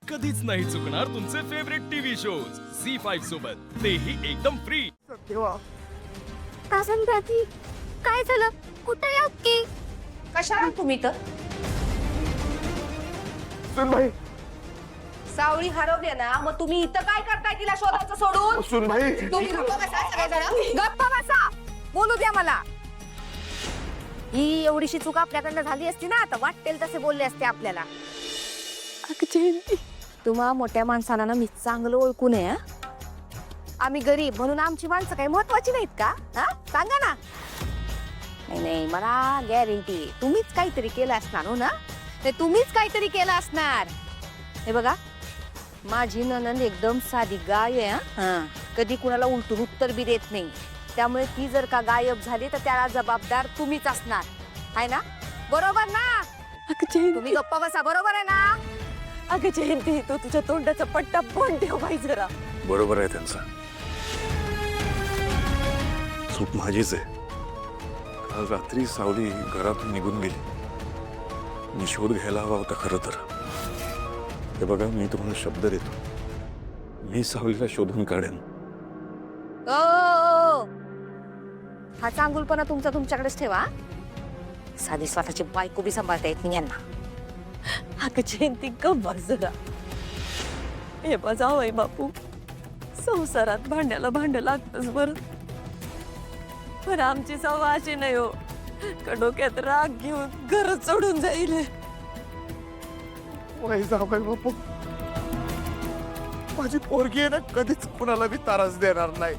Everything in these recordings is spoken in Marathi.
कधीच नाही चुकणार तुमचे फेवरेट टीव्ही शोज झी5 सोबत, तेही एकदम फ्री. देवा, दादी काय झालं? कुठे आहे अक्की? कशाला तुम्ही तर सुनभाई, सावळी हरवली ना, मग तुम्ही इथं काय करताय तिला शोधायचं सोडून? सुनभाई. तुम्ही गप्प बसा सगळेजण. गप्प बसा, बोलू द्या मला. ही एवढीशी चूक आपल्याकडनं झाली असती ना, तर वाटेल तसे बोलले असते आपल्याला. तुम्हा मोठ्या माणसांना ना मी चांगलं ओळखून आहे. आम्ही गरीब म्हणून आमची माणसं काही महत्वाची नाहीत का? हा, सांगा ना. नाही नाही, मला गॅरंटी तुम्हीच काहीतरी केलं असणार. हो ना, ते तुम्हीच काहीतरी केलं असणार. हे बघा, माझी नणंद एकदम साधी गाय आहे. हा, कधी कुणाला उलटून उत्तर बी देत नाही. त्यामुळे ती जर का गायब झाली तर त्याला जबाबदार तुम्हीच असणार, आहे ना? बरोबर ना? तुम्ही गप्प बसा, बरोबर आहे ना? अगं जयंती, तो तुझ्या तोंडाचा पट्टा पण ठेव बाई जरा. बरोबर आहे त्यांचं. चूक माझीच आहे. काल रात्री सावली घरातून निघून गेली. मी शोध घ्यायला हवा होता खरं तर. हे बघा, मी तुम्हाला शब्द देतो, मी सावलीला शोधून काढेन. ओ, हा चांगुलपणा तुमचा तुमच्याकडेच ठेवा. साधी स्वतःची बायको बी सांभाळता येत नाही यांना. अगं जयंती, गप्प बस जरा. हे बा जावई बापू, संसारात भांड्याला भांड लागतच बरं. पण आमची सवय अशी नाही हो, डोक्यात राग घेऊन घर चढून जाईल. वय जावई बापू, माझी पोरगी आहे ना, कधीच कुणाला बी त्रास देणार नाही.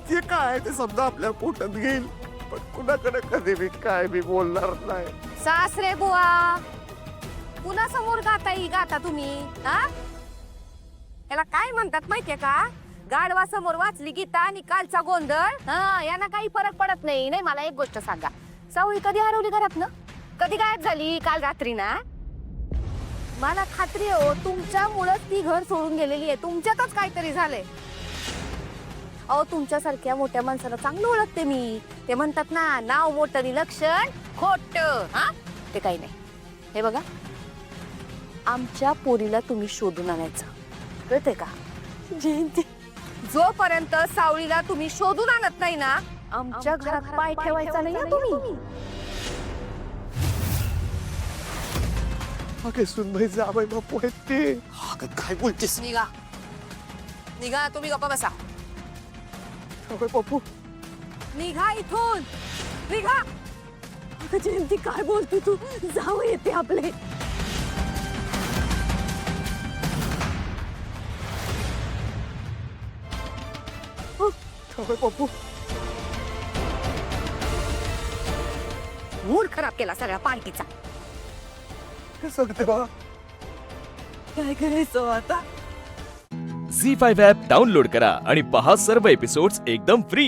जे काय आहे ते समजा आपल्या पोटात घेईल, पण कुणाकडे कधी बी काय बी बोलणार नाही. सासरे बुवा, पुन्हा समोर गाता तुम्ही. हा, याला काय म्हणतात माहितीये का? गाढवा समोर वाचली गीता आणि कालचा गोंधळ. हा, यांना काही फरक पडत नाही. नाही, मला एक गोष्ट सांगा, सावळी कधी हरवली घरात ना? कधी गायब झाली? काल रात्री ना? मला खात्री आहे हो, तुमच्यामुळेच ती घर सोडून गेलेली आहे. तुमच्यातच काहीतरी झालंय. अहो, तुमच्यासारख्या मोठ्या माणसाला चांगलं ओळखते मी. ते म्हणतात ना, नाव मोठं लक्षण खोट. हा, ते काही नाही. हे बघा, आमच्या पोरीला तुम्ही शोधून आणायचं, कळतंय का? जयंती, जोपर्यंत सावळीला तुम्ही शोधून आणत नाही ना, आमच्या घरात पाय ठेवायचा नाही ना तुम्ही. अगे सुनभाई, जावई बापू आहेत ते. अगं काय बोलतेस? निघा, निघा, तुम्ही गप्पा बसा. जावई बापू, निघा इथून, निघा. अगं जयंती, काय बोलतो तू? जाऊ येते आपले. जावई बापू, मूड खराब केला सगळ्या पार्टीचा. हे सांगते बा. काय करायचं आता? झी5 ॲप डाउनलोड करा आणि पहा सर्व एपिसोड्स एकदम फ्री.